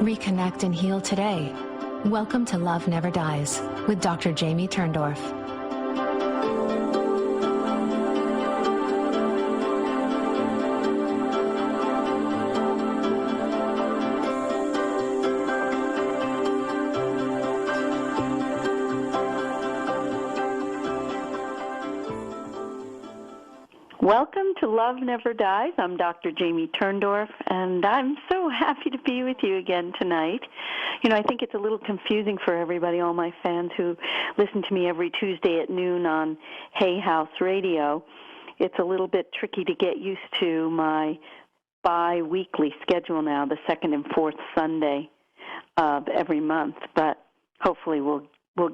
Reconnect and heal today. Welcome to Love Never Dies with Dr. Jamie Turndorf. Welcome to Love Never Dies. I'm Dr. Jamie Turndorf, and I'm so happy to be with you again tonight. You know, I think it's a little confusing for everybody, all my fans who listen to me every Tuesday at noon on Hay House Radio. It's a little bit tricky to get used to my bi-weekly schedule now, the second and fourth Sunday of every month, but hopefully we'll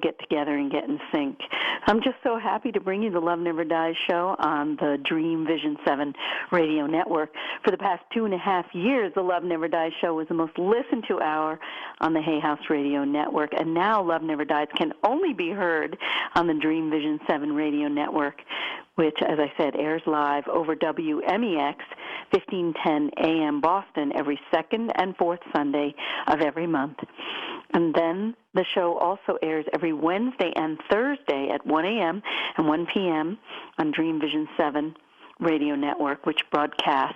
get together and get in sync. I'm just so happy to bring you the Love Never Dies show on the Dream Vision 7 radio network. For the past 2.5 years, the Love Never Dies show was the most listened to hour on the Hay House radio network, and now Love Never Dies can only be heard on the Dream Vision 7 radio network, which, as I said, airs live over WMEX 1510 AM Boston every second and fourth Sunday of every month. And then the show also airs every Wednesday and Thursday at 1 a.m. and 1 p.m. on Dream Vision 7 radio network, which broadcasts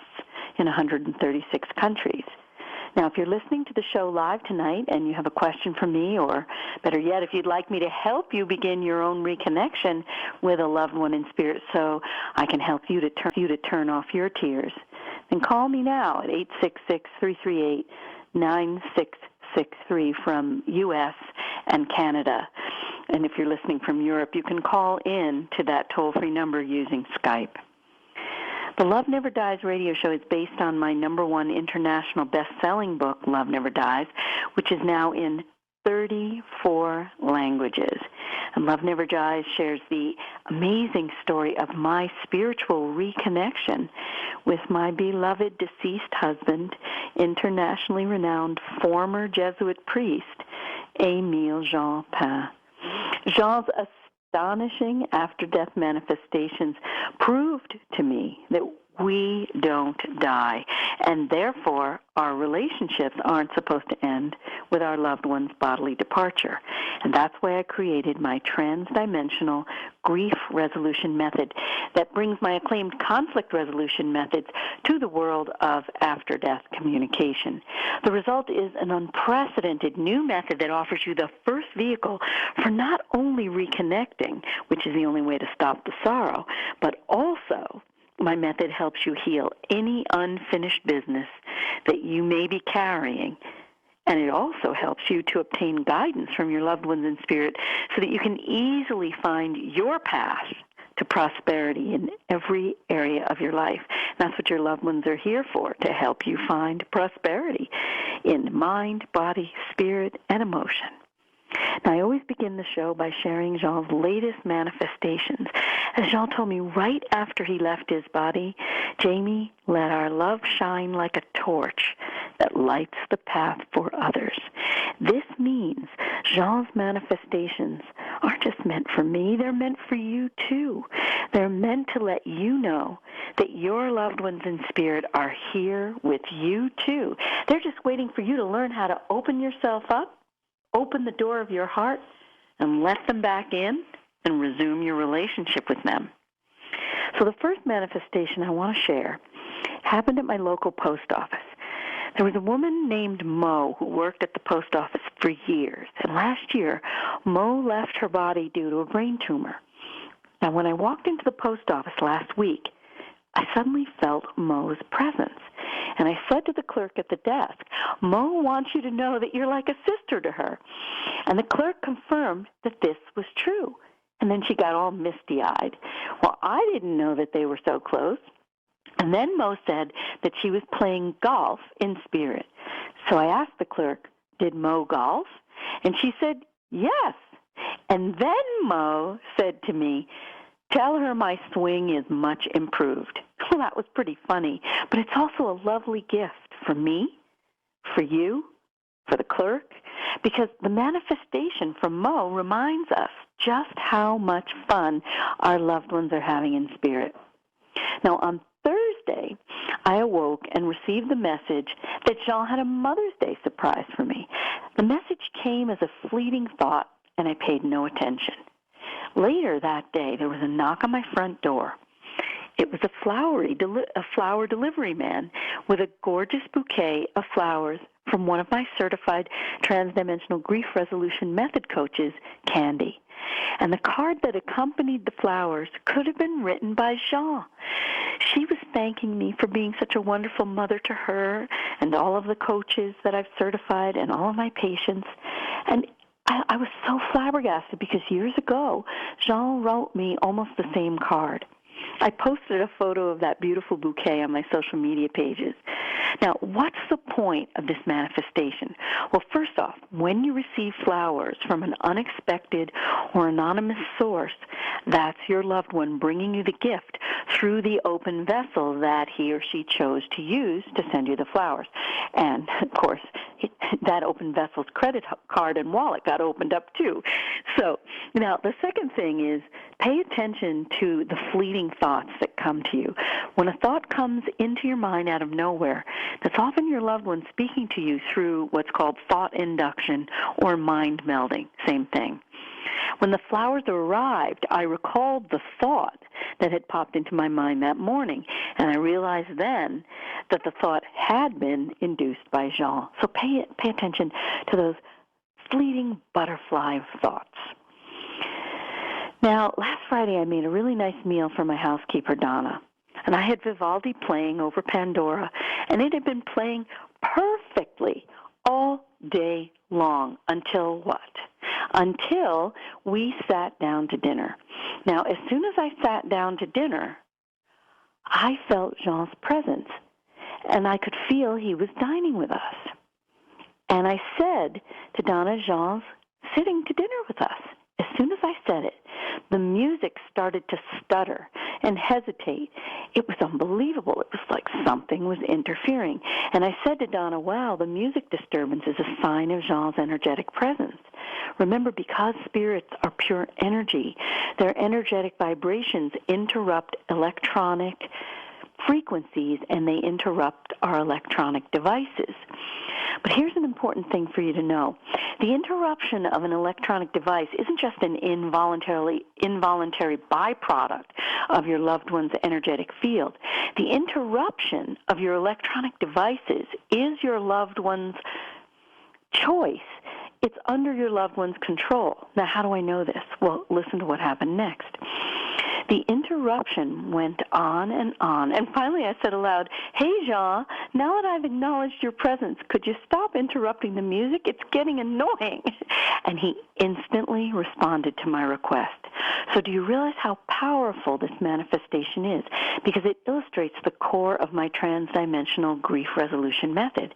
in 136 countries. Now, if you're listening to the show live tonight and you have a question for me, or better yet, if you'd like me to help you begin your own reconnection with a loved one in spirit so I can help you to turn off your tears, then call me now at 866-338-9663 from U.S. and Canada. And if you're listening from Europe, you can call in to that toll-free number using Skype. The Love Never Dies radio show is based on my #1 international best-selling book, Love Never Dies, which is now in 34 languages. And Love Never Dies shares the amazing story of my spiritual reconnection with my beloved deceased husband, internationally renowned former Jesuit priest, Émile Jean Pin. Jean's astonishing after-death manifestations proved to me that we don't die, and therefore our relationships aren't supposed to end with our loved one's bodily departure. And that's why I created my trans-dimensional grief resolution method that brings my acclaimed conflict resolution methods to the world of after-death communication. The result is an unprecedented new method that offers you the first vehicle for not only reconnecting, which is the only way to stop the sorrow, but also my method helps you heal any unfinished business that you may be carrying, and it also helps you to obtain guidance from your loved ones in spirit so that you can easily find your path to prosperity in every area of your life. That's what your loved ones are here for, to help you find prosperity in mind, body, spirit, and emotion. Now, I always begin the show by sharing Jean's latest manifestations. As Jean told me right after he left his body, Jamie, let our love shine like a torch that lights the path for others. This means Jean's manifestations aren't just meant for me, they're meant for you too. They're meant to let you know that your loved ones in spirit are here with you too. They're just waiting for you to learn how to open yourself up, open the door of your heart, and let them back in and resume your relationship with them. So the first manifestation I want to share happened at my local post office. There was a woman named Mo who worked at the post office for years. And last year, Mo left her body due to a brain tumor. Now, when I walked into the post office last week, I suddenly felt Mo's presence. And I said to the clerk at the desk, Mo wants you to know that you're like a sister to her. And the clerk confirmed that this was true. And then she got all misty-eyed. Well, I didn't know that they were so close. And then Mo said that she was playing golf in spirit. So I asked the clerk, did Mo golf? And she said, yes. And then Mo said to me, tell her my swing is much improved. Well, that was pretty funny, but it's also a lovely gift for me, for you, for the clerk, because the manifestation from Mo reminds us just how much fun our loved ones are having in spirit. Now, on Thursday, I awoke and received the message that Jean had a Mother's Day surprise for me. The message came as a fleeting thought, and I paid no attention. Later that day, there was a knock on my front door. It was a flower delivery man with a gorgeous bouquet of flowers from one of my certified transdimensional grief resolution method coaches, Candy. And the card that accompanied the flowers could have been written by Jean. She was thanking me for being such a wonderful mother to her and all of the coaches that I've certified and all of my patients. And I was so flabbergasted because years ago, Jean wrote me almost the same card. I posted a photo of that beautiful bouquet on my social media pages. Now, what's the point of this manifestation? Well, first off, when you receive flowers from an unexpected or anonymous source, that's your loved one bringing you the gift through the open vessel that he or she chose to use to send you the flowers. And, of course, that open vessel's credit card and wallet got opened up, too. So, now, the second thing is pay attention to the fleeting thoughts that come to you. When a thought comes into your mind out of nowhere, that's often your loved one speaking to you through what's called thought induction or mind melding, same thing. When the flowers arrived, I recalled the thought that had popped into my mind that morning, and I realized then that the thought had been induced by Jean. So pay attention to those fleeting butterfly thoughts. Now, last Friday I made a really nice meal for my housekeeper, Donna, and I had Vivaldi playing over Pandora, and it had been playing perfectly all day long until what? Until we sat down to dinner. Now, as soon as I sat down to dinner, I felt Jean's presence, and I could feel he was dining with us. And I said to Donna, Jean's sitting to dinner with us. As soon as I said it, the music started to stutter and hesitate. It was unbelievable. It was like something was interfering. And I said to Donna, wow, the music disturbance is a sign of Jean's energetic presence. Remember, because spirits are pure energy, their energetic vibrations interrupt electronic frequencies, and they interrupt our electronic devices. But here's an important thing for you to know. The interruption of an electronic device isn't just an involuntary byproduct of your loved one's energetic field. The interruption of your electronic devices is your loved one's choice. It's under your loved one's control. Now, how do I know this? Well, listen to what happened next. The interruption went on, and finally I said aloud, hey, Jean, now that I've acknowledged your presence, could you stop interrupting the music? It's getting annoying. And he instantly responded to my request. So do you realize how powerful this manifestation is? Because it illustrates the core of my transdimensional grief resolution method.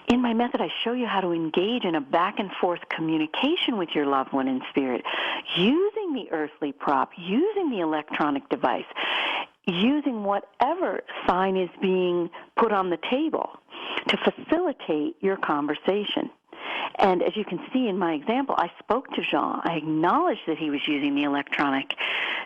In my method, I show you how to engage in a back-and-forth communication with your loved one in spirit, using the earthly prop, using the electronic device, using whatever sign is being put on the table to facilitate your conversation. And as you can see in my example, I spoke to Jean. I acknowledged that he was using the electronic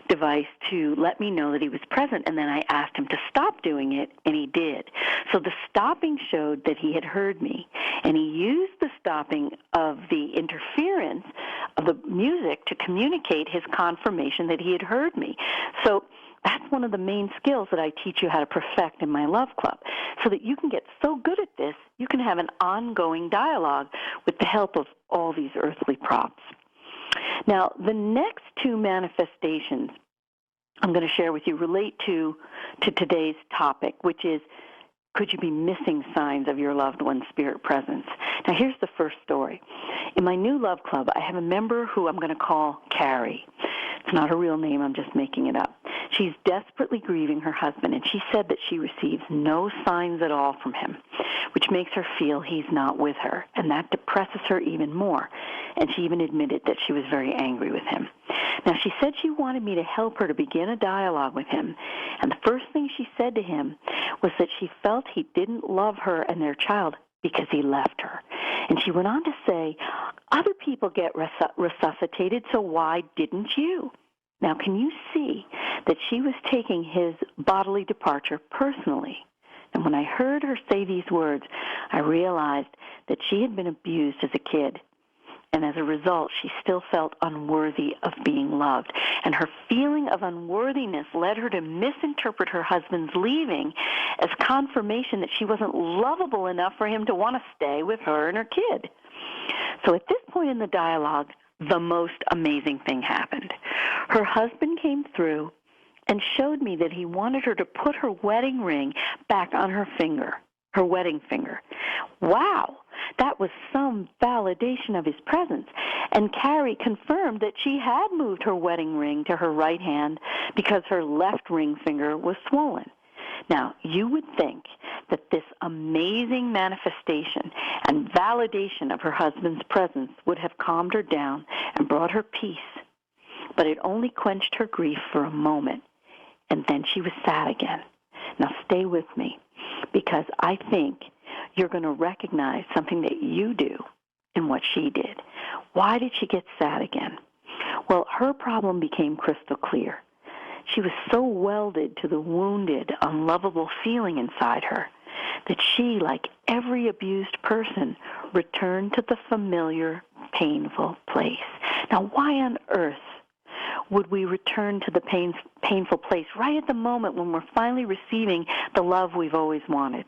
device to let me know that he was present, and then I asked him to stop doing it, and he did. So the stopping showed that he had heard me, and he used the stopping of the interference of the music to communicate his confirmation that he had heard me. So that's one of the main skills that I teach you how to perfect in my Love Club, so that you can get so good at this, you can have an ongoing dialogue with the help of all these earthly props. Now, the next two manifestations I'm going to share with you relate to today's topic, which is, could you be missing signs of your loved one's spirit presence? Now, here's the first story. In my new Love Club, I have a member who I'm going to call Carrie. It's not her real name. I'm just making it up. She's desperately grieving her husband, and she said that she receives no signs at all from him, which makes her feel he's not with her, and that depresses her even more. And she even admitted that she was very angry with him. Now, she said she wanted me to help her to begin a dialogue with him, and the first thing she said to him was that she felt he didn't love her and their child because he left her. And she went on to say, other people get resuscitated, so why didn't you? Now, can you see that she was taking his bodily departure personally? And when I heard her say these words, I realized that she had been abused as a kid. And as a result, she still felt unworthy of being loved. And her feeling of unworthiness led her to misinterpret her husband's leaving as confirmation that she wasn't lovable enough for him to want to stay with her and her kid. So at this point in the dialogue, the most amazing thing happened. Her husband came through and showed me that he wanted her to put her wedding ring back on her finger, her wedding finger. Wow, that was some validation of his presence. And Carrie confirmed that she had moved her wedding ring to her right hand because her left ring finger was swollen. Now, you would think that this amazing manifestation and validation of her husband's presence would have calmed her down and brought her peace, but it only quenched her grief for a moment, and then she was sad again. Now, stay with me, because I think you're going to recognize something that you do in what she did. Why did she get sad again? Well, her problem became crystal clear. She was so welded to the wounded, unlovable feeling inside her that she, like every abused person, returned to the familiar, painful place. Now, why on earth would we return to the painful place right at the moment when we're finally receiving the love we've always wanted?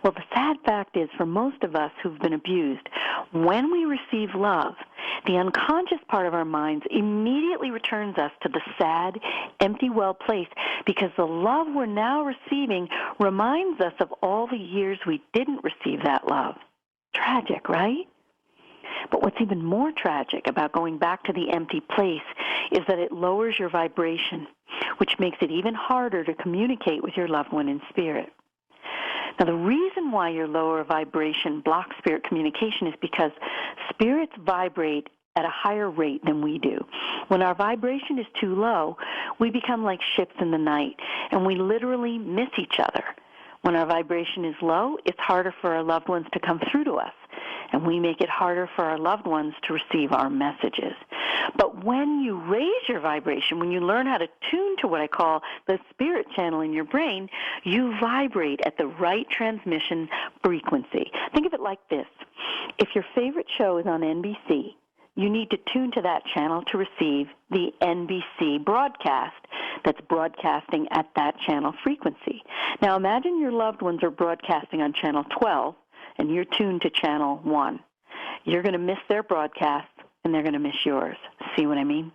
Well, the sad fact is, for most of us who've been abused, when we receive love, the unconscious part of our minds immediately returns us to the sad, empty well place, because the love we're now receiving reminds us of all the years we didn't receive that love. Tragic, right? But what's even more tragic about going back to the empty place is that it lowers your vibration, which makes it even harder to communicate with your loved one in spirit. Now, the reason why your lower vibration blocks spirit communication is because spirits vibrate at a higher rate than we do. When our vibration is too low, we become like ships in the night, and we literally miss each other. When our vibration is low, it's harder for our loved ones to come through to us, and we make it harder for our loved ones to receive our messages. But when you raise your vibration, when you learn how to tune to what I call the spirit channel in your brain, you vibrate at the right transmission frequency. Think of it like this. If your favorite show is on NBC, you need to tune to that channel to receive the NBC broadcast that's broadcasting at that channel frequency. Now imagine your loved ones are broadcasting on channel 12 and you're tuned to channel 1. You're going to miss their broadcast and they're going to miss yours. See what I mean?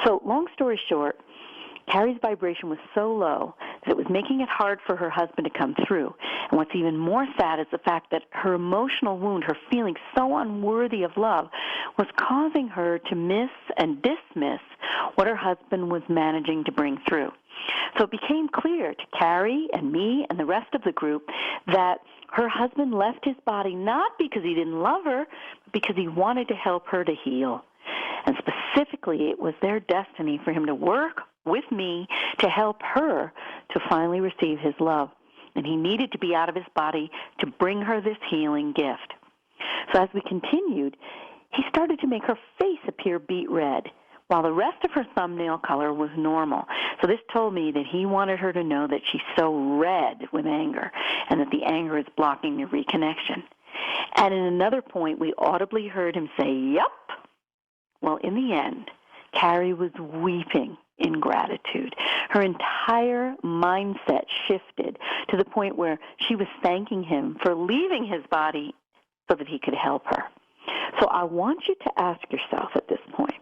So long story short, Carrie's vibration was so low that it was making it hard for her husband to come through. And what's even more sad is the fact that her emotional wound, her feeling so unworthy of love, was causing her to miss and dismiss what her husband was managing to bring through. So it became clear to Carrie and me and the rest of the group that her husband left his body not because he didn't love her, but because he wanted to help her to heal. And specifically, it was their destiny for him to work with me to help her to finally receive his love. And he needed to be out of his body to bring her this healing gift. So as we continued, he started to make her face appear beet red, while the rest of her thumbnail color was normal. So this told me that he wanted her to know that she's so red with anger and that the anger is blocking the reconnection. And at another point, we audibly heard him say, "Yup." Well, in the end, Carrie was weeping in gratitude. Her entire mindset shifted to the point where she was thanking him for leaving his body so that he could help her. So I want you to ask yourself at this point,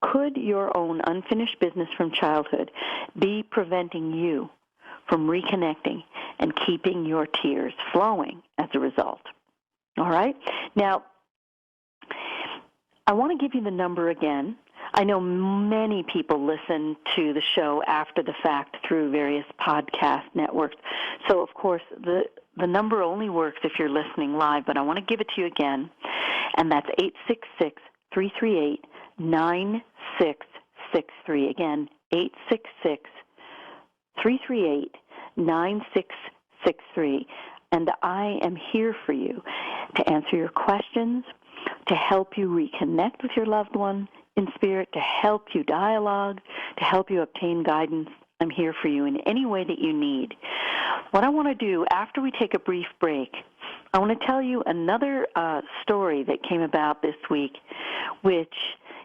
could your own unfinished business from childhood be preventing you from reconnecting and keeping your tears flowing as a result? All right? Now, I want to give you the number again. I know many people listen to the show after the fact through various podcast networks. So, of course, the number only works if you're listening live, but I want to give it to you again, and that's 866-338-9663. Again, 866-338-9663. And I am here for you to answer your questions, to help you reconnect with your loved one in spirit, to help you dialogue, to help you obtain guidance. I'm here for you in any way that you need. What I want to do after we take a brief break, I want to tell you another story that came about this week, which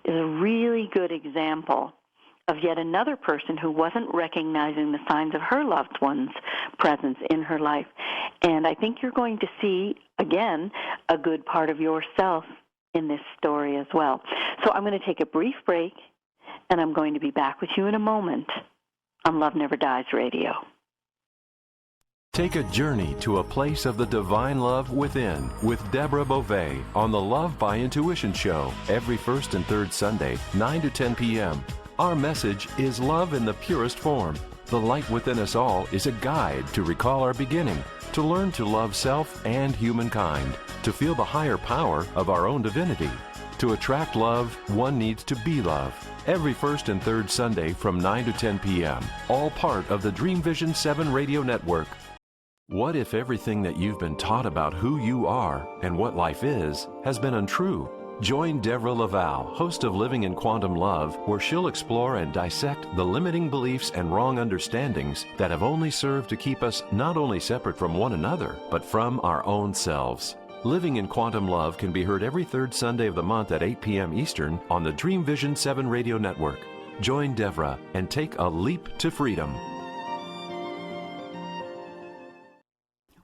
is a really good example of yet another person who wasn't recognizing the signs of her loved one's presence in her life. And I think you're going to see, again, a good part of yourself in this story as well. So I'm going to take a brief break, and I'm going to be back with you in a moment on Love Never Dies Radio. Take a journey to a place of the divine love within with Deborah Beauvais on the Love by Intuition show every first and third Sunday, 9 to 10 p.m. Our message is love in the purest form. The light within us all is a guide to recall our beginning, to learn to love self and humankind, to feel the higher power of our own divinity. To attract love, one needs to be love. Every first and third Sunday from 9 to 10 p.m., all part of the Dream Vision 7 radio network. What if everything that you've been taught about who you are and what life is has been untrue? Join Deborah Laval, host of Living in Quantum Love, where she'll explore and dissect the limiting beliefs and wrong understandings that have only served to keep us not only separate from one another, but from our own selves. Living in Quantum Love can be heard every third Sunday of the month at 8 p.m. Eastern on the Dream Vision 7 radio network. Join Deborah and take a leap to freedom.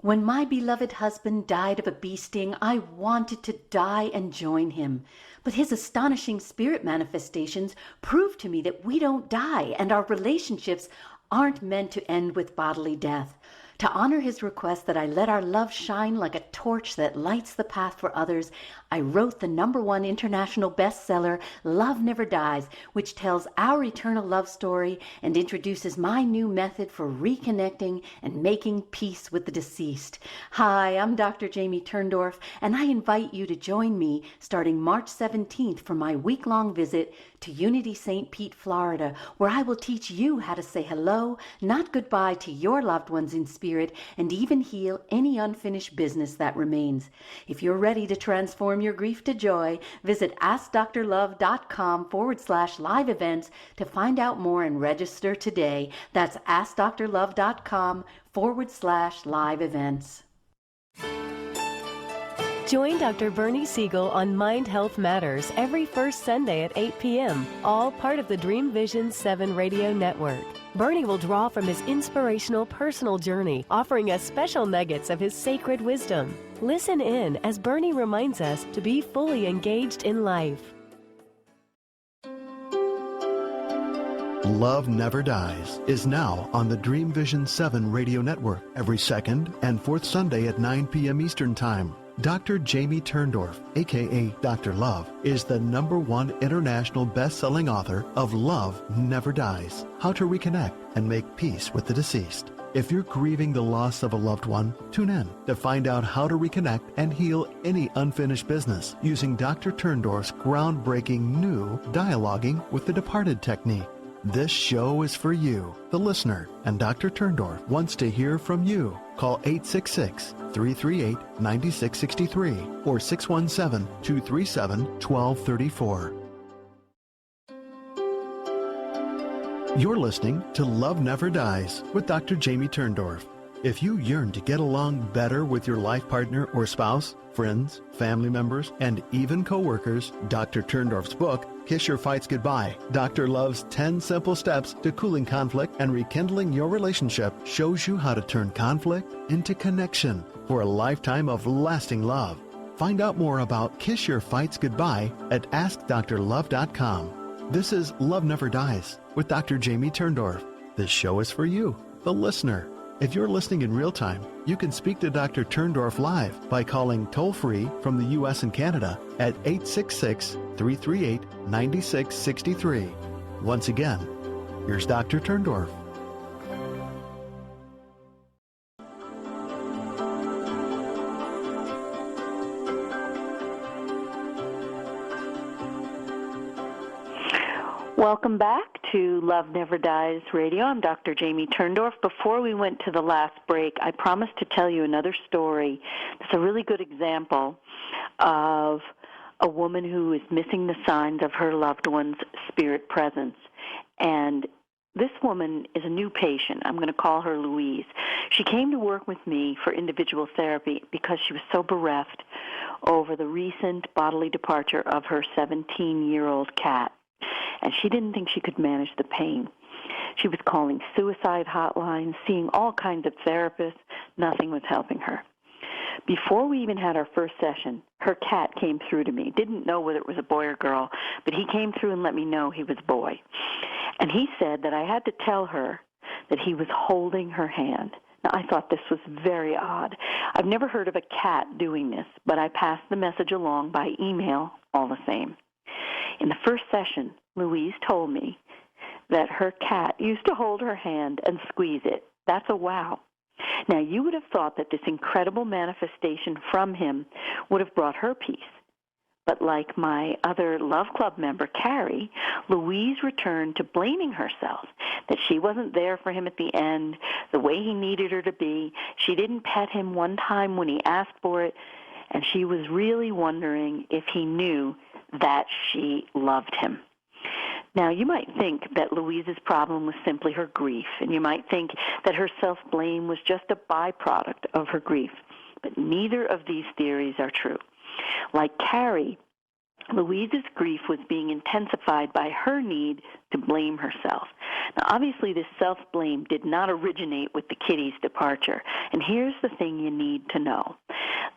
When my beloved husband died of a bee sting, I wanted to die and join him. But his astonishing spirit manifestations proved to me that we don't die and our relationships aren't meant to end with bodily death. To honor his request that I let our love shine like a torch that lights the path for others, I wrote the #1 international bestseller, Love Never Dies, which tells our eternal love story and introduces my new method for reconnecting and making peace with the deceased. Hi, I'm Dr. Jamie Turndorf, and I invite you to join me starting March 17th for my week-long visit to Unity St. Pete, Florida, where I will teach you how to say hello, not goodbye, to your loved ones in spirit, and even heal any unfinished business that remains. If you're ready to transform your grief to joy, visit AskDrLove.com/live events to find out more and register today. That's AskDrLove.com/live events. Join Dr. Bernie Siegel on Mind Health Matters every first Sunday at 8 p.m., all part of the Dream Vision 7 radio network. Bernie will draw from his inspirational personal journey, offering us special nuggets of his sacred wisdom. Listen in as Bernie reminds us to be fully engaged in life. Love Never Dies is now on the Dream Vision 7 radio network every second and fourth Sunday at 9 p.m. Eastern Time. Dr. Jamie Turndorf, a.k.a. Dr. Love, is the #1 international best-selling author of Love Never Dies, How to Reconnect and Make Peace with the Deceased. If you're grieving the loss of a loved one, tune in to find out how to reconnect and heal any unfinished business using Dr. Turndorf's groundbreaking new Dialoguing with the Departed technique. This show is for you, the listener, and Dr. Turndorf wants to hear from you. Call 866-338-9663 or 617-237-1234. You're listening to Love Never Dies with Dr. Jamie Turndorf. If you yearn to get along better with your life partner or spouse, friends, family members, and even coworkers, Dr. Turndorf's book, Kiss Your Fights Goodbye, Dr. Love's 10 Simple Steps to Cooling Conflict and Rekindling Your Relationship, shows you how to turn conflict into connection for a lifetime of lasting love. Find out more about Kiss Your Fights Goodbye at AskDrLove.com. This is Love Never Dies with Dr. Jamie Turndorf. This show is for you, the listener. If you're listening in real time, you can speak to Dr. Turndorf live by calling toll-free from the U.S. and Canada at 866-338-9663. Once again, here's Dr. Turndorf. Welcome back to Love Never Dies Radio. I'm Dr. Jamie Turndorf. Before we went to the last break, I promised to tell you another story. It's a really good example of a woman who is missing the signs of her loved one's spirit presence. And this woman is a new patient. I'm going to call her Louise. She came to work with me for individual therapy because she was so bereft over the recent bodily departure of her 17-year-old cat, and she didn't think she could manage the pain. She was calling suicide hotlines, seeing all kinds of therapists. Nothing was helping her. Before we even had our first session, her cat came through to me. Didn't know whether it was a boy or girl, but he came through and let me know he was a boy. And he said that I had to tell her that he was holding her hand. Now, I thought this was very odd. I've never heard of a cat doing this, but I passed the message along by email all the same. In the first session, Louise told me that her cat used to hold her hand and squeeze it. That's a wow. Now, you would have thought that this incredible manifestation from him would have brought her peace. But like my other Love Club member, Carrie, Louise returned to blaming herself, that she wasn't there for him at the end, the way he needed her to be. She didn't pet him one time when he asked for it, and she was really wondering if he knew that she loved him. Now, you might think that Louise's problem was simply her grief, and you might think that her self-blame was just a byproduct of her grief, but neither of these theories are true. Like Carrie, Louise's grief was being intensified by her need to blame herself. Now, obviously, this self-blame did not originate with the kitty's departure, and here's the thing you need to know.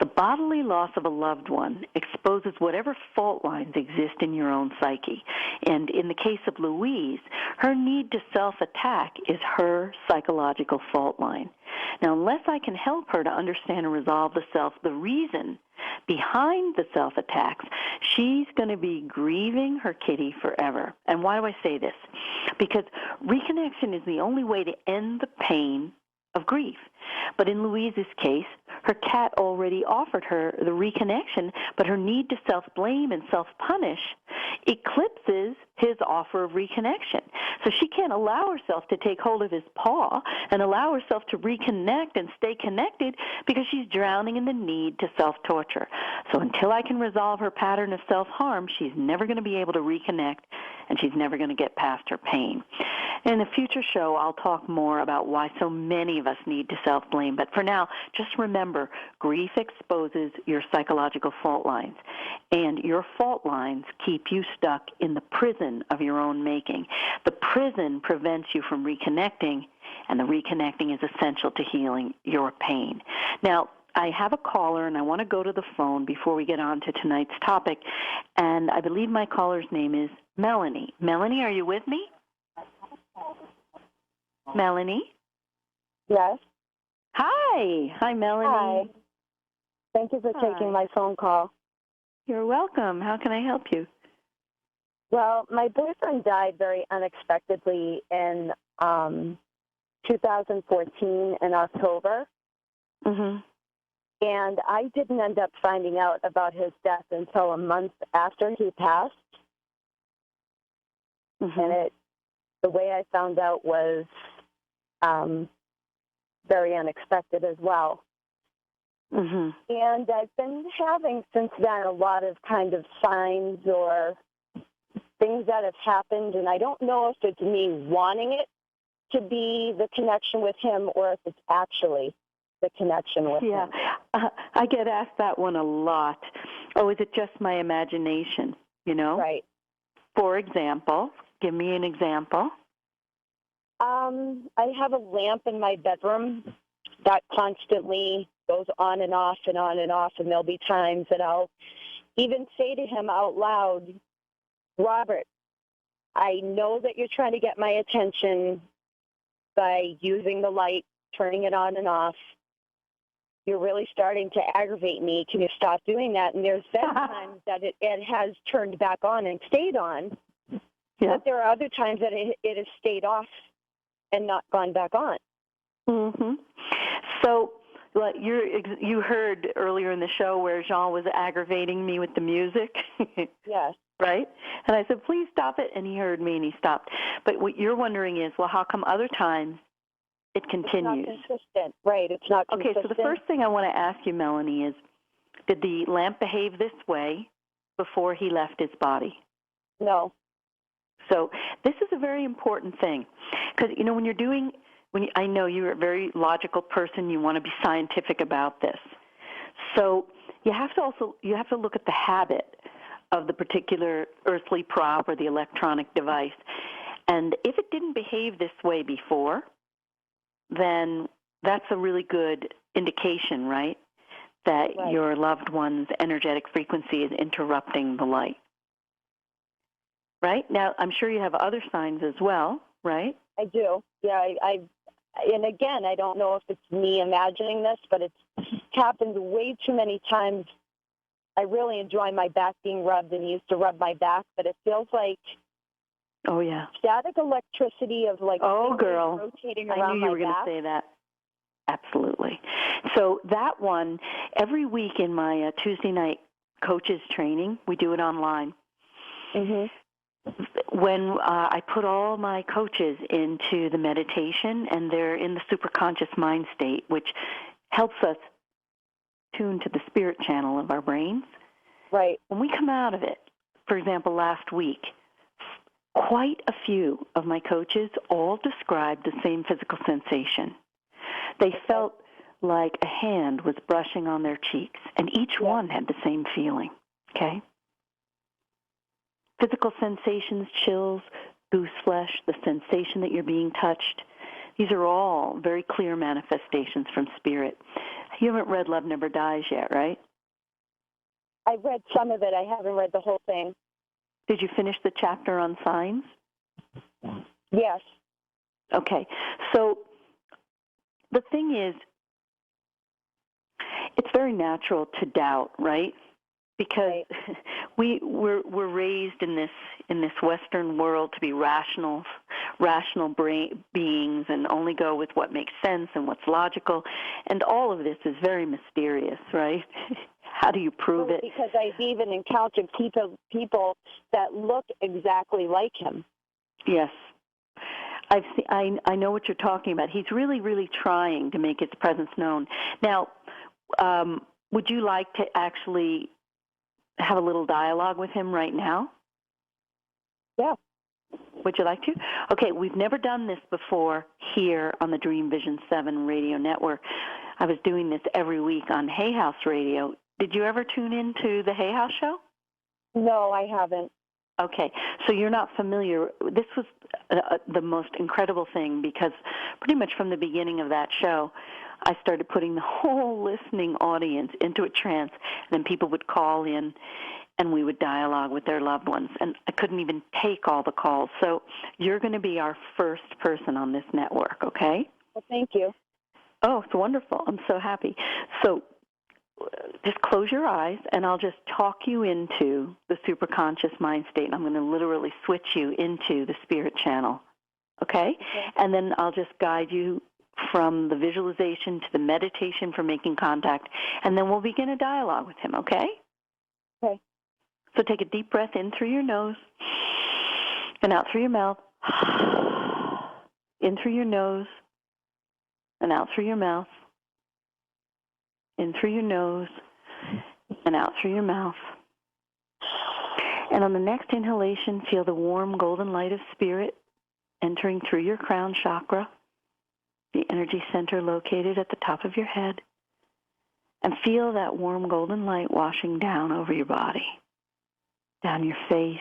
The bodily loss of a loved one exposes whatever fault lines exist in your own psyche. And in the case of Louise, her need to self-attack is her psychological fault line. Now, unless I can help her to understand and resolve the reason behind the self-attacks, she's going to be grieving her kitty forever. And why do I say this? Because reconnection is the only way to end the pain of grief. But in Louise's case, her cat already offered her the reconnection, but her need to self-blame and self-punish eclipses his offer of reconnection. So she can't allow herself to take hold of his paw and allow herself to reconnect and stay connected because she's drowning in the need to self-torture. So until I can resolve her pattern of self-harm, she's never going to be able to reconnect, and she's never going to get past her pain. In a future show, I'll talk more about why so many of us need to self-blame. But for now, just remember, grief exposes your psychological fault lines, and your fault lines keep you stuck in the prison of your own making. The prison prevents you from reconnecting, and the reconnecting is essential to healing your pain. Now, I have a caller, and I want to go to the phone before we get on to tonight's topic, and I believe my caller's name is Melanie. Melanie, are you with me? Melanie? Yes. Hi. Hi, Melanie. Hi. Thank you for taking my phone call. You're welcome. How can I help you? Well, my boyfriend died very unexpectedly in 2014 in October. Mm-hmm. And I didn't end up finding out about his death until a month after he passed. Mm-hmm. And the way I found out was very unexpected as well. Mm-hmm. And I've been having since then a lot of kind of signs or things that have happened, and I don't know if it's me wanting it to be the connection with him or if it's actually the connection with him. I get asked that one a lot. Oh, is it just my imagination, you know? Right. For example, give me an example. I have a lamp in my bedroom that constantly goes on and off and on and off, and there'll be times that I'll even say to him out loud, Robert, I know that you're trying to get my attention by using the light, turning it on and off. You're really starting to aggravate me. Can you stop doing that? And there's been times that it has turned back on and stayed on, but there are other times that it has stayed off and not gone back on. Mm-hmm. So you heard earlier in the show where Jean was aggravating me with the music? Yes. Right? And I said, please stop it. And he heard me and he stopped. But what you're wondering is, well, how come other times it continues? It's not consistent. Right. It's not consistent. Okay, so the first thing I want to ask you, Melanie, is did the lamp behave this way before he left his body? No. So this is a very important thing because, you know, I know you're a very logical person. You want to be scientific about this. So you have to look at the habit of the particular earthly prop or the electronic device. And if it didn't behave this way before, then that's a really good indication, right, that your loved one's energetic frequency is interrupting the light. Right? Now, I'm sure you have other signs as well, right? I do. Yeah, and again, I don't know if it's me imagining this, but it's happened way too many times. I really enjoy my back being rubbed and used to rub my back, but it feels like static electricity of like rotating around my back. I knew you were going to say that. Absolutely. So that one, every week in my Tuesday night coaches training, we do it online. Mm-hmm. When I put all my coaches into the meditation, and they're in the superconscious mind state, which helps us tune to the spirit channel of our brains. Right. When we come out of it, for example, last week, quite a few of my coaches all described the same physical sensation. They felt like a hand was brushing on their cheeks, and each one had the same feeling, okay? Physical sensations, chills, goose flesh, the sensation that you're being touched, these are all very clear manifestations from spirit. You haven't read Love Never Dies yet, right? I've read some of it. I haven't read the whole thing. Did you finish the chapter on signs? Yes. Okay. So the thing is, it's very natural to doubt, right? Because we're raised in this Western world to be rational beings and only go with what makes sense and what's logical, and all of this is very mysterious, right? How do you prove it? Because I've even encountered people that look exactly like him. Yes. I know what you're talking about. He's really, really trying to make his presence known. Now, would you like to actually have a little dialogue with him right now? Yeah. Would you like to? Okay, we've never done this before here on the Dream Vision 7 radio network. I was doing this every week on Hay House Radio. Did you ever tune into the Hay House show? No, I haven't. Okay, so you're not familiar. This was the most incredible thing because pretty much from the beginning of that show, I started putting the whole listening audience into a trance, and then people would call in, and we would dialogue with their loved ones, and I couldn't even take all the calls. So you're going to be our first person on this network, okay? Well, thank you. Oh, it's wonderful. I'm so happy. So just close your eyes, and I'll just talk you into the superconscious mind state, and I'm going to literally switch you into the spirit channel, okay? And then I'll just guide you from the visualization to the meditation for making contact, and then we'll begin a dialogue with him, okay? Okay. So take a deep breath in through your nose and out through your mouth. In through your nose and out through your mouth. In through your nose and out through your mouth. And on the next inhalation, feel the warm golden light of spirit entering through your crown chakra, the energy center located at the top of your head, and feel that warm golden light washing down over your body, down your face,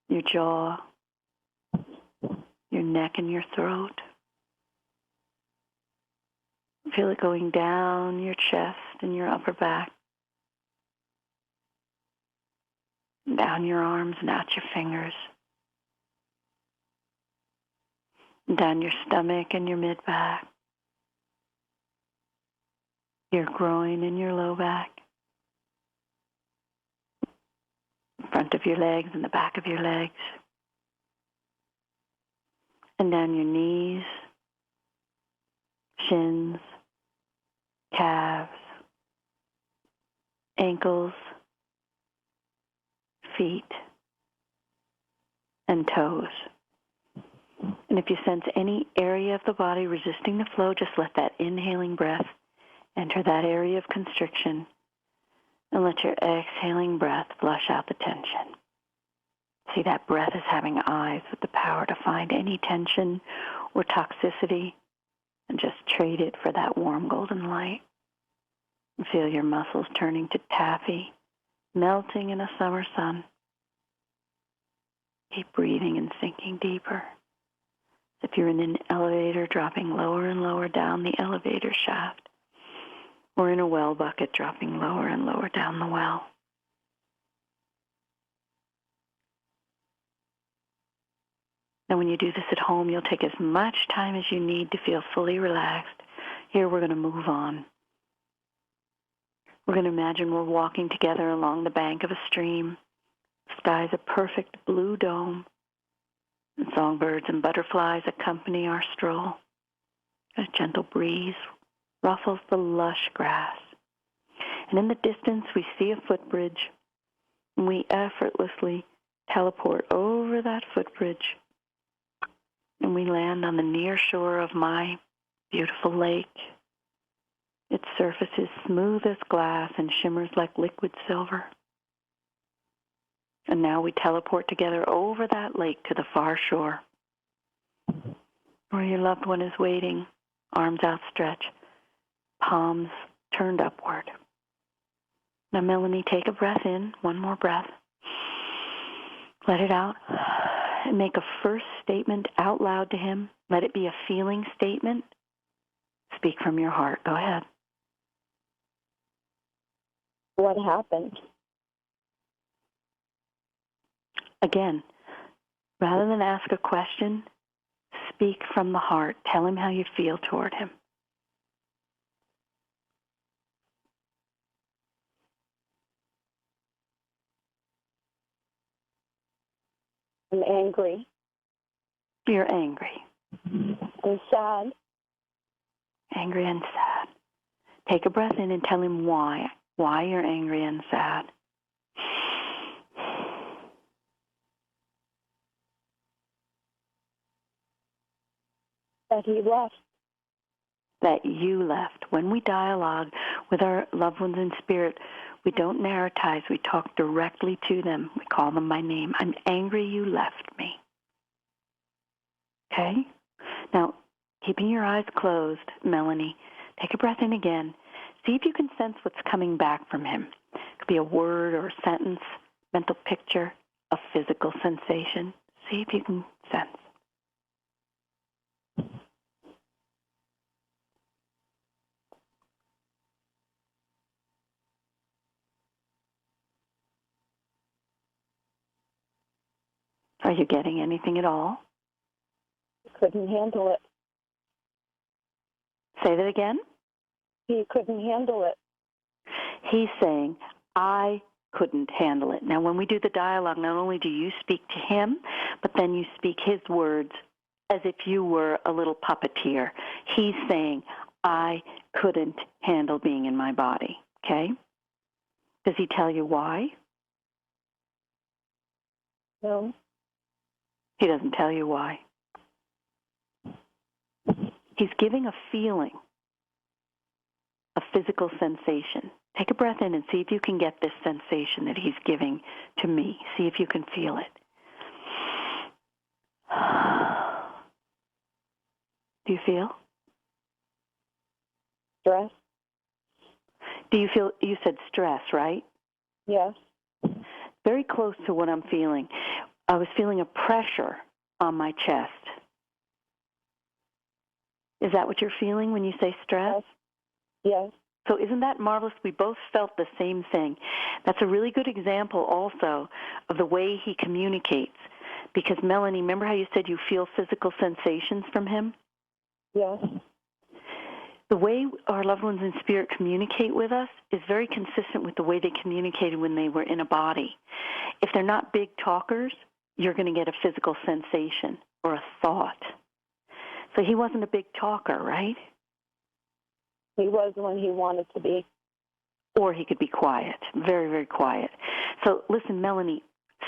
your jaw, your neck and your throat. Feel it going down your chest and your upper back, down your arms and out your fingers, down your stomach and your mid-back, your groin and your low back, front of your legs and the back of your legs, and down your knees, shins, calves, ankles, feet, and toes. And if you sense any area of the body resisting the flow, just let that inhaling breath enter that area of constriction, and let your exhaling breath flush out the tension. See, that breath is having eyes with the power to find any tension or toxicity and just trade it for that warm golden light. And feel your muscles turning to taffy, melting in a summer sun. Keep breathing and sinking deeper. If you're in an elevator, dropping lower and lower down the elevator shaft, or in a well bucket, dropping lower and lower down the well. Now, when you do this at home, you'll take as much time as you need to feel fully relaxed. Here, we're going to move on. We're going to imagine we're walking together along the bank of a stream. The sky's a perfect blue dome. And songbirds and butterflies accompany our stroll. A gentle breeze ruffles the lush grass. And in the distance, we see a footbridge. And we effortlessly teleport over that footbridge. And we land on the near shore of my beautiful lake. Its surface is smooth as glass and shimmers like liquid silver. And now we teleport together over that lake to the far shore, where your loved one is waiting, arms outstretched, palms turned upward. Now, Melanie, take a breath in, one more breath. Let it out, and make a first statement out loud to him. Let it be a feeling statement. Speak from your heart. Go ahead. What happened? Again, rather than ask a question, speak from the heart. Tell him how you feel toward him. I'm angry. You're angry. I'm sad. Angry and sad. Take a breath in and tell him why you're angry and sad. That he left. That you left. When we dialogue with our loved ones in spirit, we don't narratize. We talk directly to them. We call them by name. I'm angry you left me. Okay? Now, keeping your eyes closed, Melanie, take a breath in again. See if you can sense what's coming back from him. It could be a word or a sentence, mental picture, a physical sensation. See if you can sense. Are you getting anything at all? Couldn't handle it. Say that again. He couldn't handle it. He's saying, I couldn't handle it. Now, when we do the dialogue, not only do you speak to him, but then you speak his words as if you were a little puppeteer. He's saying, I couldn't handle being in my body. Okay? Does he tell you why? No. He doesn't tell you why. He's giving a feeling, a physical sensation. Take a breath in and see if you can get this sensation that he's giving to me. See if you can feel it. Do you feel? Stress? Do you feel, you said stress, right? Yes. Very close to what I'm feeling. I was feeling a pressure on my chest. Is that what you're feeling when you say stress? Yes. So isn't that marvelous? We both felt the same thing. That's a really good example also of the way he communicates. Because, Melanie, remember how you said you feel physical sensations from him? Yes. The way our loved ones in spirit communicate with us is very consistent with the way they communicated when they were in a body. If they're not big talkers, you're going to get a physical sensation or a thought. So he wasn't a big talker, right? He was when he wanted to be. Or he could be quiet, very, very quiet. So listen, Melanie,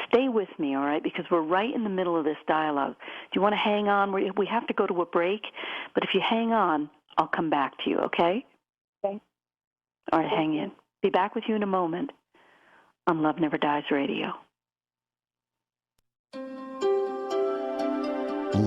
stay with me, all right, because we're right in the middle of this dialogue. Do you want to hang on? We have to go to a break, but if you hang on, I'll come back to you, okay? Okay. All right, hang in. Be back with you in a moment on Love Never Dies Radio.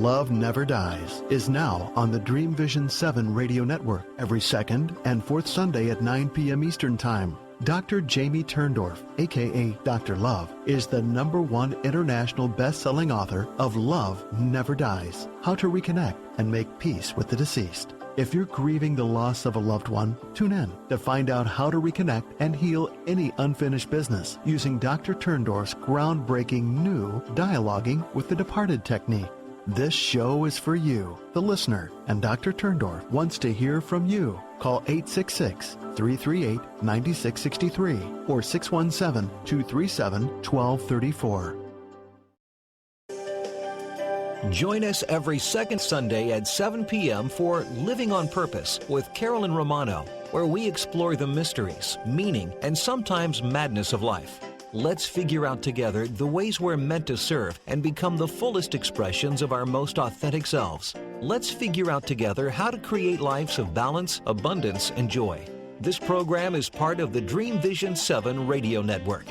Love Never Dies is now on the Dream Vision 7 radio network every second and fourth Sunday at 9 p.m. Eastern Time. Dr. Jamie Turndorf, a.k.a. Dr. Love, is the #1 international best-selling author of Love Never Dies, How to Reconnect and Make Peace with the Deceased. If you're grieving the loss of a loved one, tune in to find out how to reconnect and heal any unfinished business using Dr. Turndorf's groundbreaking new Dialoguing with the Departed technique. This show is for you, the listener, and Dr. Turndorf wants to hear from you. Call 866-338-9663 or 617-237-1234. Join us every second Sunday at 7 p.m. for Living on Purpose with Carolyn Romano, where we explore the mysteries, meaning, and sometimes madness of life. Let's figure out together the ways we're meant to serve and become the fullest expressions of our most authentic selves. Let's figure out together how to create lives of balance, abundance, and joy. This program is part of the Dream Vision 7 radio network.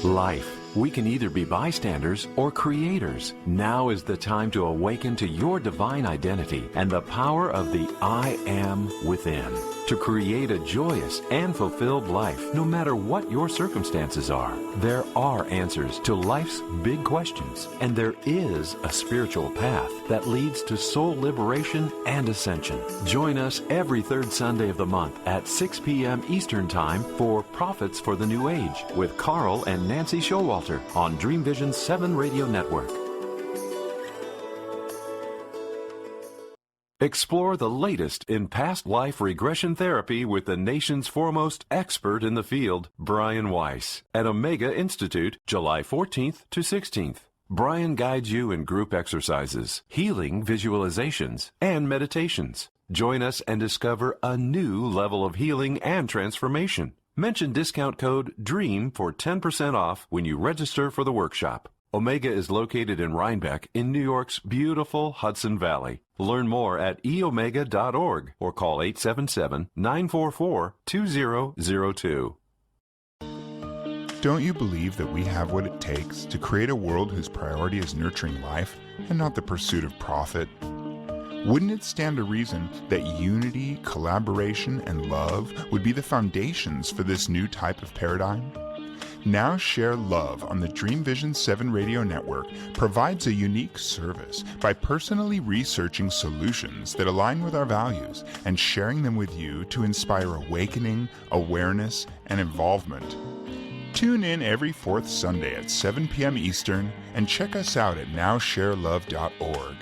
Life. We can either be bystanders or creators. Now is the time to awaken to your divine identity and the power of the I Am within, to create a joyous and fulfilled life, no matter what your circumstances are. There are answers to life's big questions, and there is a spiritual path that leads to soul liberation and ascension. Join us every third Sunday of the month at 6 p.m. Eastern Time for Prophets for the New Age with Carl and Nancy Showalter on Dream Vision 7 Radio Network. Explore the latest in past life regression therapy with the nation's foremost expert in the field, Brian Weiss, at Omega Institute, July 14th to 16th. Brian guides you in group exercises, healing visualizations, and meditations. Join us and discover a new level of healing and transformation. Mention discount code DREAM for 10% off when you register for the workshop. Omega is located in Rhinebeck in New York's beautiful Hudson Valley. Learn more at eomega.org or call 877-944-2002. Don't you believe that we have what it takes to create a world whose priority is nurturing life and not the pursuit of profit? Wouldn't it stand to reason that unity, collaboration, and love would be the foundations for this new type of paradigm? Now Share Love on the Dream Vision 7 radio network provides a unique service by personally researching solutions that align with our values and sharing them with you to inspire awakening, awareness, and involvement. Tune in every fourth Sunday at 7 p.m. Eastern and check us out at nowsharelove.org.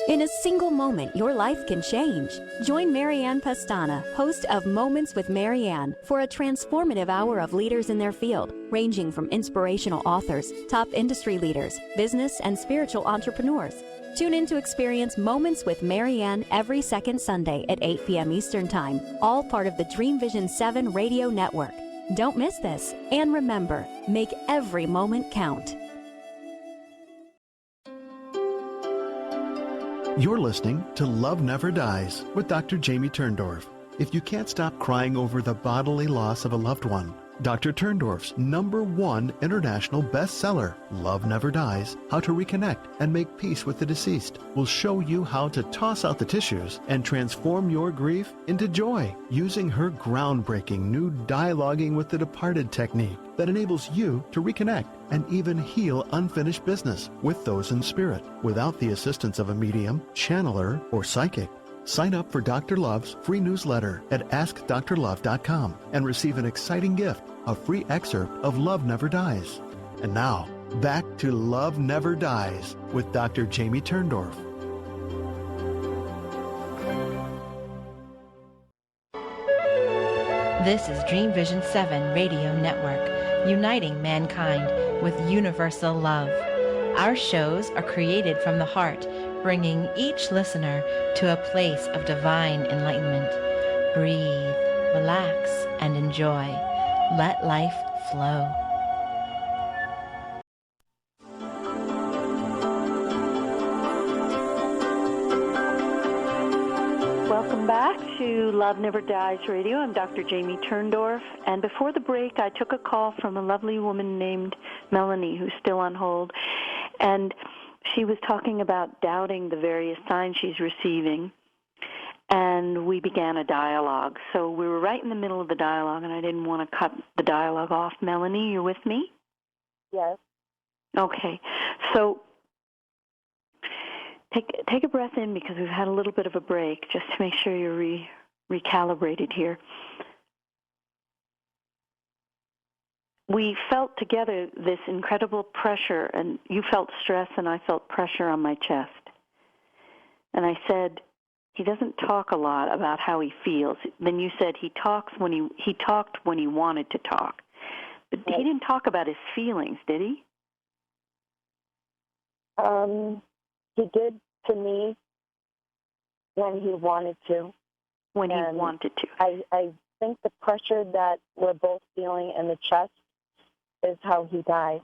In a single moment, your life can change. Join Marianne Pastana, host of Moments with Marianne, for a transformative hour of leaders in their field, ranging from inspirational authors, top industry leaders, business and spiritual entrepreneurs. Tune in to experience Moments with Marianne every second Sunday at 8 p.m. Eastern Time, all part of the Dream Vision 7 radio network. Don't miss this. And remember, make every moment count. You're listening to Love Never Dies with Dr. Jamie Turndorf. If you can't stop crying over the bodily loss of a loved one, Dr. Turndorf's #1 international bestseller, Love Never Dies, How to Reconnect and Make Peace with the Deceased, will show you how to toss out the tissues and transform your grief into joy using her groundbreaking new Dialoguing with the Departed technique that enables you to reconnect and even heal unfinished business with those in spirit without the assistance of a medium, channeler, or psychic. Sign up for Dr. Love's free newsletter at AskDrLove.com and receive an exciting gift, a free excerpt of Love Never Dies. And now, back to Love Never Dies with Dr. Jamie Turndorf. This is Dream Vision 7 Radio Network, uniting mankind with universal love. Our shows are created from the heart, bringing each listener to a place of divine enlightenment. Breathe, relax, and enjoy. Let life flow. Welcome back to Love Never Dies Radio. I'm Dr. Jamie Turndorf, and before the break, I took a call from a lovely woman named Melanie, who's still on hold, and she was talking about doubting the various signs she's receiving, and we began a dialogue. So we were right in the middle of the dialogue, and I didn't want to cut the dialogue off. Melanie, you're with me? Yes. Okay. So take a breath in, because we've had a little bit of a break, just to make sure you're recalibrated here. We felt together this incredible pressure, and you felt stress and I felt pressure on my chest. And I said, he doesn't talk a lot about how he feels. Then you said he talked when he wanted to talk. But he didn't talk about his feelings, did he? He did to me when he wanted to. When he wanted to. I think the pressure that we're both feeling in the chest is how he died.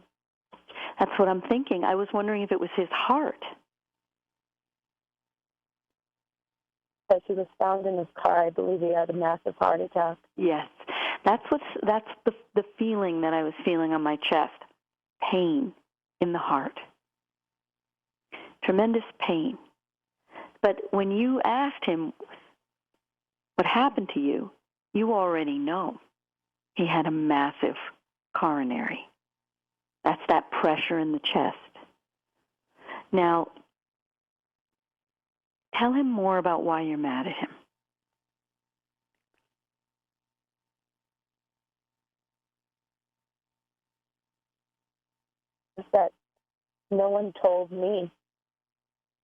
That's what I'm thinking. I was wondering if it was his heart. Because he was found in his car. I believe he had a massive heart attack. Yes. That's the feeling that I was feeling on my chest. Pain in the heart. Tremendous pain. But when you asked him what happened to you, you already know. He had a massive coronary. That's that pressure in the chest. Now, tell him more about why you're mad at him. Is that no one told me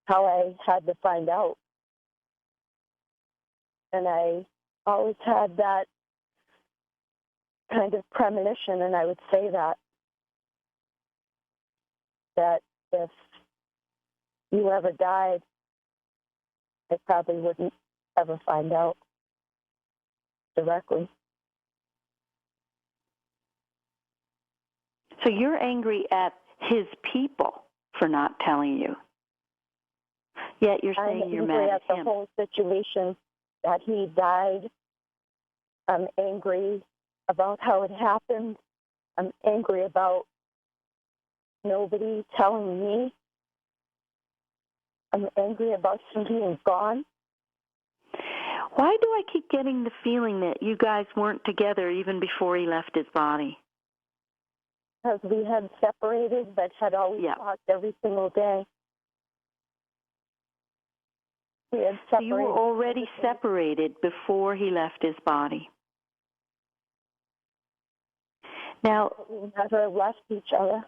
how I had to find out. And I always had that kind of premonition, and I would say that if you ever died, I probably wouldn't ever find out directly. So you're angry at his people for not telling you. Yet you're saying you're mad at the him. whole situation that he died. I'm angry about how it happened. I'm angry about nobody telling me. I'm angry about him being gone. Why do I keep getting the feeling that you guys weren't together even before he left his body? Because we had separated, but had always talked every single day. We had separated. So you were already separated before he left his body. Now, we never left each other.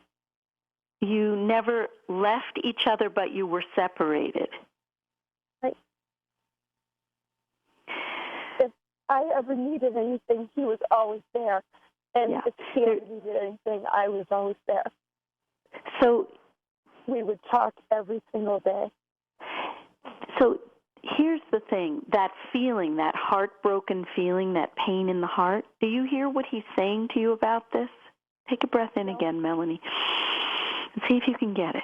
You never left each other, but you were separated. Right. If I ever needed anything, he was always there. And if he ever needed anything, I was always there. So we would talk every single day. So here's the thing, that feeling, that heartbroken feeling, that pain in the heart, do you hear what he's saying to you about this? Take a breath in again, Melanie, and see if you can get it.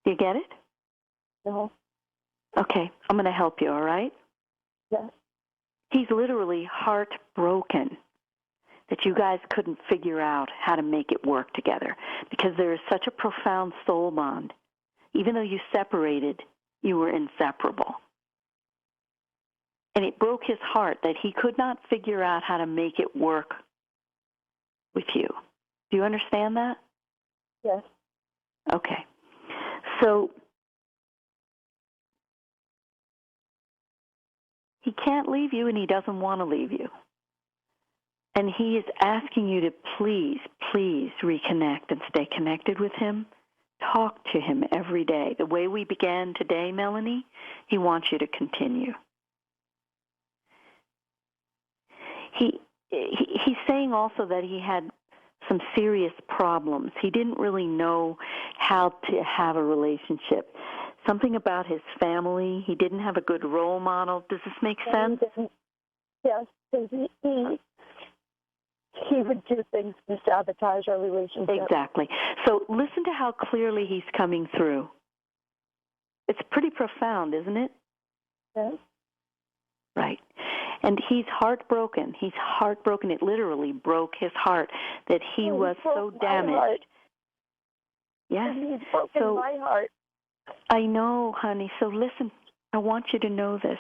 Do you get it? No. Okay, I'm going to help you, all right? Yes. He's literally heartbroken that you guys couldn't figure out how to make it work together, because there is such a profound soul bond. Even though you separated, you were inseparable. And it broke his heart that he could not figure out how to make it work with you. Do you understand that? Yes. Okay. So he can't leave you, and he doesn't want to leave you. And he is asking you to please, please reconnect and stay connected with him. Talk to him every day. The way we began today, Melanie, he wants you to continue. He's saying also that he had some serious problems. He didn't really know how to have a relationship. Something about his family. He didn't have a good role model. Does this make sense? Yes, he would do things to sabotage our relationship. Exactly. So listen to how clearly he's coming through. It's pretty profound, isn't it? Yes. Right. And he's heartbroken. He's heartbroken. It literally broke his heart that he was so damaged. Yes. He's broken my heart. I know, honey. So listen, I want you to know this.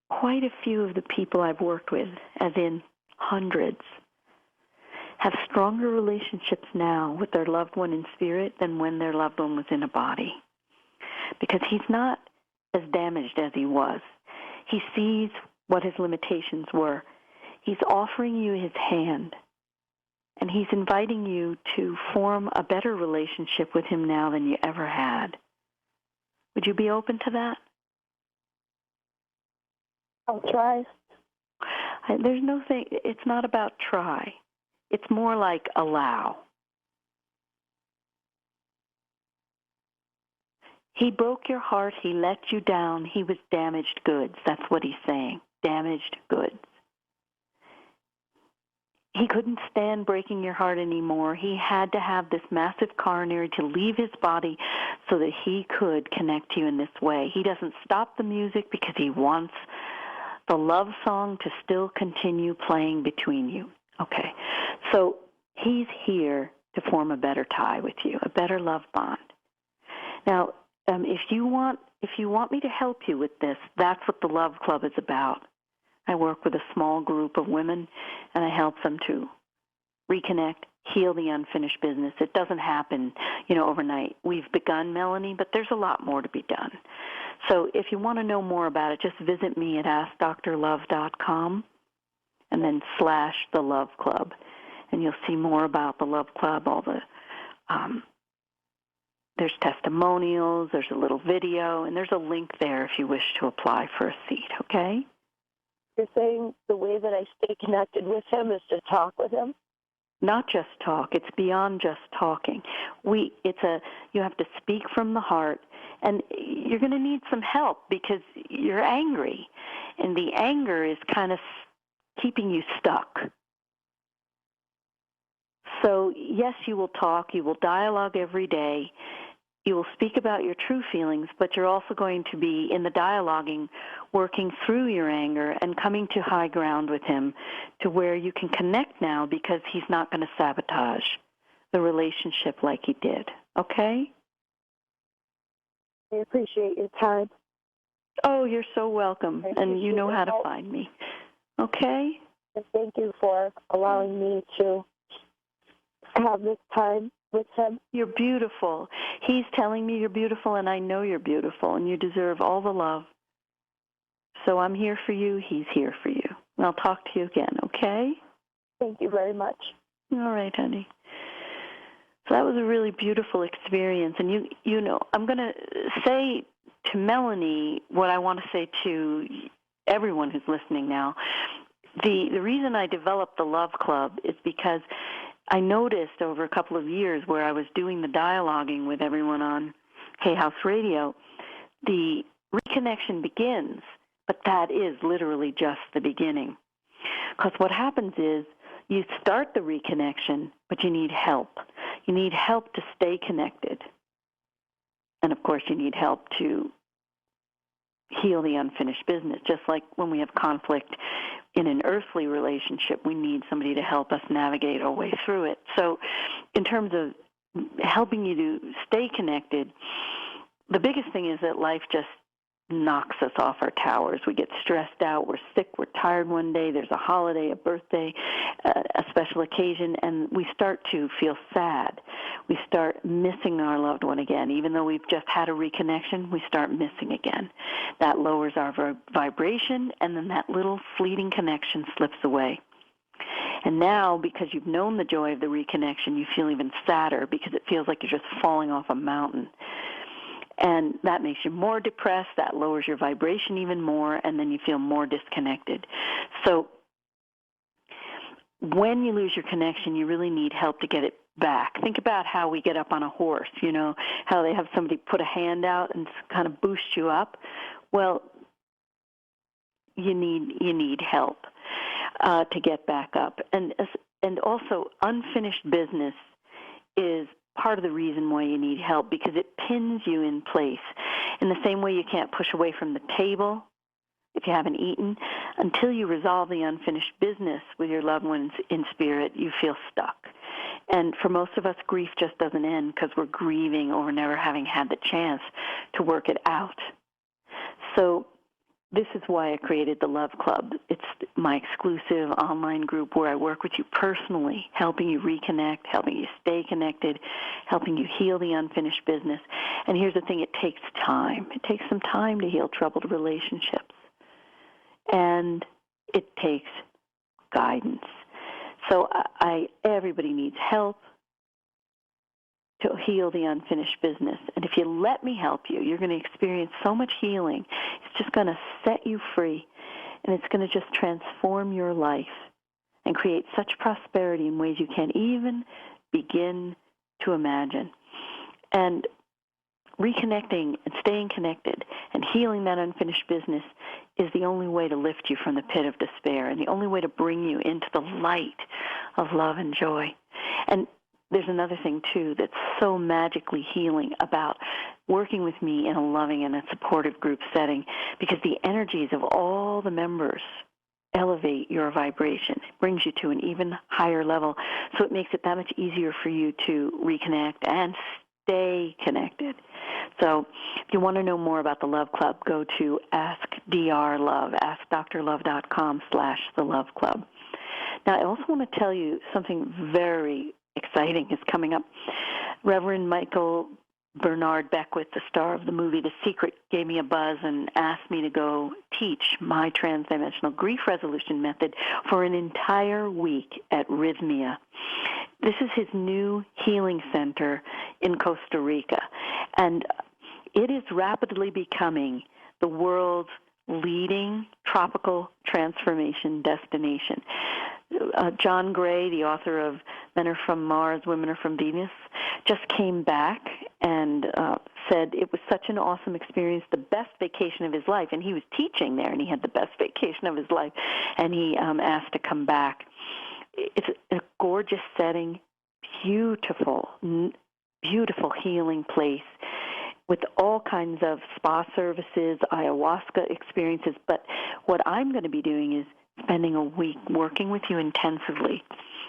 Quite a few of the people I've worked with, as in hundreds, have stronger relationships now with their loved one in spirit than when their loved one was in a body. Because he's not as damaged as he was. He sees what his limitations were. He's offering you his hand, and he's inviting you to form a better relationship with him now than you ever had. Would you be open to that? I'll try. There's no thing, it's not about try. It's more like allow. He broke your heart. He let you down. He was damaged goods. That's what he's saying. Damaged goods. He couldn't stand breaking your heart anymore. He had to have this massive coronary to leave his body so that he could connect to you in this way. He doesn't stop the music because he wants the love song to still continue playing between you. Okay. So he's here to form a better tie with you, a better love bond. Now, if you want me to help you with this, that's what the Love Club is about. I work with a small group of women, and I help them to reconnect, heal the unfinished business. It doesn't happen, overnight. We've begun, Melanie, but there's a lot more to be done. So if you want to know more about it, just visit me at AskDrLove.com and then /the Love Club, and you'll see more about the Love Club, all the there's testimonials, there's a little video, and there's a link there if you wish to apply for a seat, okay? You're saying the way that I stay connected with him is to talk with him? Not just talk. It's beyond just talking. You have to speak from the heart, and you're going to need some help because you're angry, and the anger is kind of keeping you stuck. So, yes, you will talk. You will dialogue every day. You will speak about your true feelings, but you're also going to be, in the dialoguing, working through your anger and coming to high ground with him to where you can connect now because he's not going to sabotage the relationship like he did. Okay? I appreciate your time. Oh, you're so welcome, and you know how to find me. Okay? And thank you for allowing me to have this time with him. You're beautiful. He's telling me you're beautiful, and I know you're beautiful, and you deserve all the love. So I'm here for you. He's here for you. And I'll talk to you again, okay? Thank you very much. All right, honey. So that was a really beautiful experience. And, I'm going to say to Melanie what I want to say to everyone who's listening now. The reason I developed the Love Club is because I noticed over a couple of years where I was doing the dialoguing with everyone on Hay House Radio, the reconnection begins, but that is literally just the beginning. Because what happens is you start the reconnection, but you need help. You need help to stay connected. And, of course, you need help to heal the unfinished business. Just like when we have conflict in an earthly relationship, we need somebody to help us navigate our way through it. So in terms of helping you to stay connected, the biggest thing is that life just knocks us off our towers. We get stressed out, we're sick, we're tired one day, there's a holiday, a birthday, a special occasion, and we start to feel sad. We start missing our loved one again. Even though we've just had a reconnection, we start missing again. That lowers our vibration, and then that little fleeting connection slips away. And now, because you've known the joy of the reconnection, you feel even sadder because it feels like you're just falling off a mountain. And that makes you more depressed, that lowers your vibration even more, and then you feel more disconnected. So when you lose your connection, you really need help to get it back. Think about how we get up on a horse, how they have somebody put a hand out and kind of boost you up. Well, you need help to get back up. And also, unfinished business is part of the reason why you need help, because it pins you in place. In the same way you can't push away from the table if you haven't eaten, until you resolve the unfinished business with your loved ones in spirit, you feel stuck. And for most of us, grief just doesn't end because we're grieving over never having had the chance to work it out. So this is why I created the Love Club. It's my exclusive online group where I work with you personally, helping you reconnect, helping you stay connected, helping you heal the unfinished business. And here's the thing, it takes time. It takes some time to heal troubled relationships. And it takes guidance. So everybody needs help to heal the unfinished business. And if you let me help you, you're going to experience so much healing. It's just going to set you free, and it's going to just transform your life and create such prosperity in ways you can't even begin to imagine. And reconnecting and staying connected and healing that unfinished business is the only way to lift you from the pit of despair and the only way to bring you into the light of love and joy. And there's another thing, too, that's so magically healing about working with me in a loving and a supportive group setting, because the energies of all the members elevate your vibration. It brings you to an even higher level, so it makes it that much easier for you to reconnect and stay connected. So if you want to know more about the Love Club, go to AskDrLove, AskDrLove.com/The Love Club. Now, I also want to tell you something very exciting is coming up. Reverend Michael Bernard Beckwith, the star of the movie The Secret, gave me a buzz and asked me to go teach my transdimensional grief resolution method for an entire week at Rhythmia. This is his new healing center in Costa Rica, and it is rapidly becoming the world's leading tropical transformation destination. John Gray, the author of Men Are From Mars, Women Are From Venus, just came back and said it was such an awesome experience, the best vacation of his life. And he was teaching there, and he had the best vacation of his life, and he asked to come back. It's a gorgeous setting, beautiful, beautiful healing place with all kinds of spa services, ayahuasca experiences. But what I'm going to be doing is spending a week working with you intensively,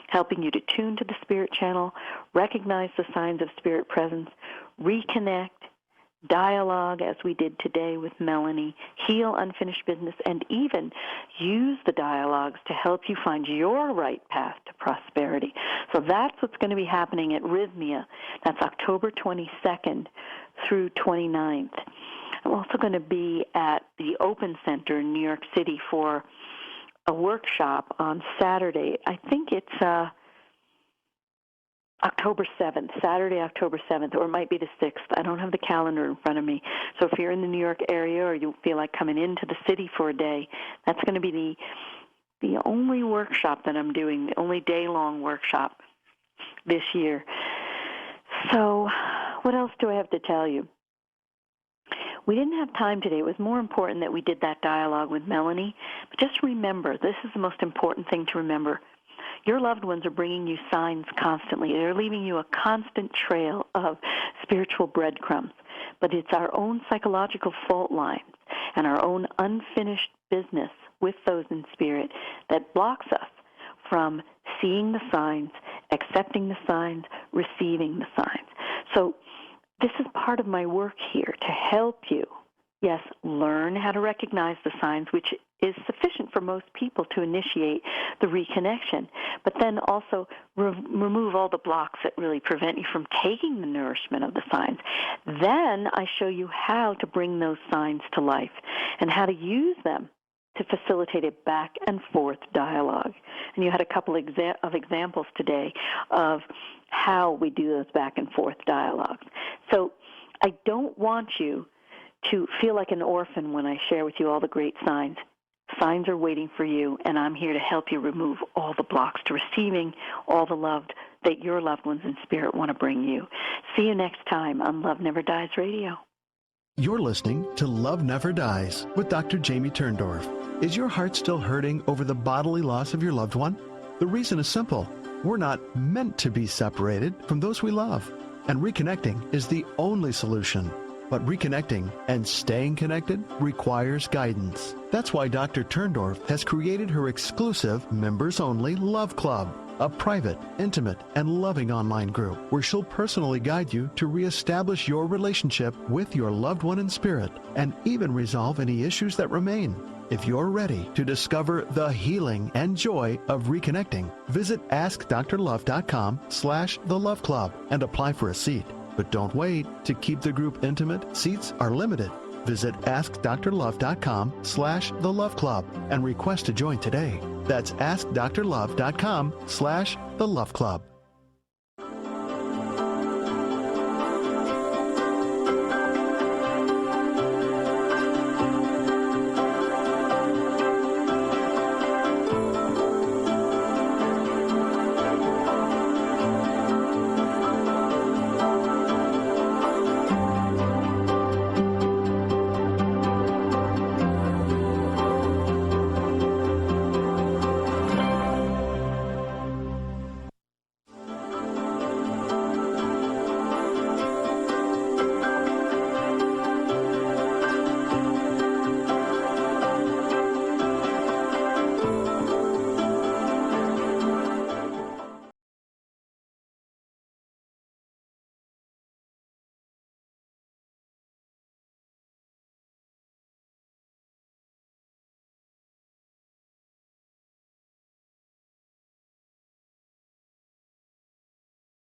helping you to tune to the spirit channel, recognize the signs of spirit presence, reconnect, dialogue, as we did today with Melanie, heal unfinished business, and even use the dialogues to help you find your right path to prosperity. So that's what's going to be happening at Rhythmia. That's October 22nd through 29th. I'm also going to be at the Open Center in New York City for a workshop on Saturday. I think it's October 7th, Saturday, October 7th, or it might be the 6th. I don't have the calendar in front of me. So if you're in the New York area or you feel like coming into the city for a day, that's going to be the only workshop that I'm doing, the only day-long workshop this year. So what else do I have to tell you? We didn't have time today. It was more important that we did that dialogue with Melanie. But just remember, this is the most important thing to remember. Your loved ones are bringing you signs constantly. They're leaving you a constant trail of spiritual breadcrumbs. But it's our own psychological fault lines and our own unfinished business with those in spirit that blocks us from seeing the signs, accepting the signs, receiving the signs. So this is part of my work here to help you, yes, learn how to recognize the signs, which is sufficient for most people to initiate the reconnection, but then also remove all the blocks that really prevent you from taking the nourishment of the signs. Then I show you how to bring those signs to life and how to use them to facilitate a back and forth dialogue. And you had a couple of examples today of how we do those back and forth dialogues. So I don't want you to feel like an orphan when I share with you all the great signs. Signs are waiting for you, and I'm here to help you remove all the blocks to receiving all the love that your loved ones in spirit want to bring you. See you next time on Love Never Dies Radio. You're listening to Love Never Dies with Dr. Jamie Turndorf. Is your heart still hurting over the bodily loss of your loved one? The reason is simple. We're not meant to be separated from those we love. and reconnecting is the only solution. But reconnecting and staying connected requires guidance. That's why Dr. Turndorf has created her exclusive members-only Love Club, a private, intimate, and loving online group where she'll personally guide you to reestablish your relationship with your loved one in spirit and even resolve any issues that remain. If you're ready to discover the healing and joy of reconnecting, visit AskDrLove.com/The Love Club and apply for a seat. But don't wait. To keep the group intimate, seats are limited. Visit AskDrLove.com/The Love Club and request to join today. That's AskDrLove.com/The Love Club.